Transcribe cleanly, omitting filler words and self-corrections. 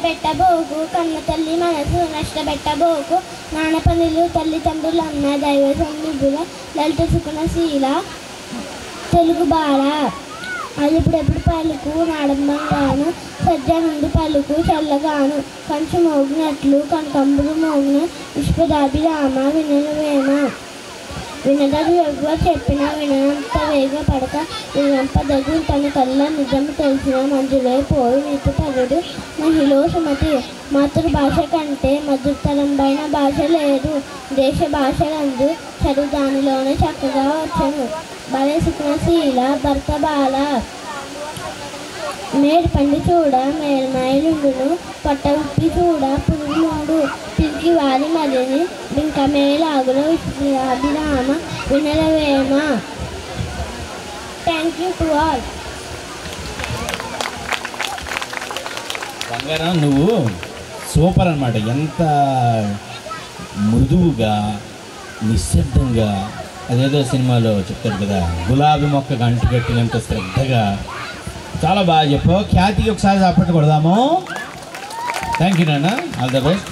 కష్టపెట్టబోకు కన్న తల్లి మనసు నష్టపెట్టబోకు నానపనులు తల్లిదండ్రులు అన్న దైవ సన్నిధుల లలిత సుకునశీల తెలుగు బాల అలిపుడెప్పుడు పలుకు నాడంబంగాను సజ్జనుండి పలుకు చల్లగాను కంచు మోగినట్లు కనకంబులు మోగిన విశ్వదాభిరామ వినవేమ వినదగు ఎవ్వరు చెప్పినా వినంత వేగ పడక వినంపదగు తన కళ్ళ నిజము తెలిసిన మంజులే పోయి నీతిపరుడు మహిళ సుమతి మాతృభాష కంటే మధురతరంబైన భాష లేదు దేశ భాషలందు చదువు దానిలోనే చక్కగా వచ్చను భలే సుకునశీల భర్త బాల మేడి పండి చూడ మేలుమైలుండును పొట్ట ఉప్పి చూడ పురుగులుండు తిరిగి వారి మదిని ఇంకా మేలాగులో అభిరామ వినరవేమ. Thank you to all. బంగారం నువ్వు సూపర్ అన్నమాట. ఎంత మృదువుగా నిశ్శబ్దంగా అదేదో సినిమాలో చెప్తాడు కదా గులాబీ మొక్కకు అంటుకట్టినంత శ్రద్ధగా చాలా బాగా చెప్పావు. ఖ్యాతికి ఒకసారి చప్పట్లు కొడదాము. థ్యాంక్ యూ నాన్న. All the best.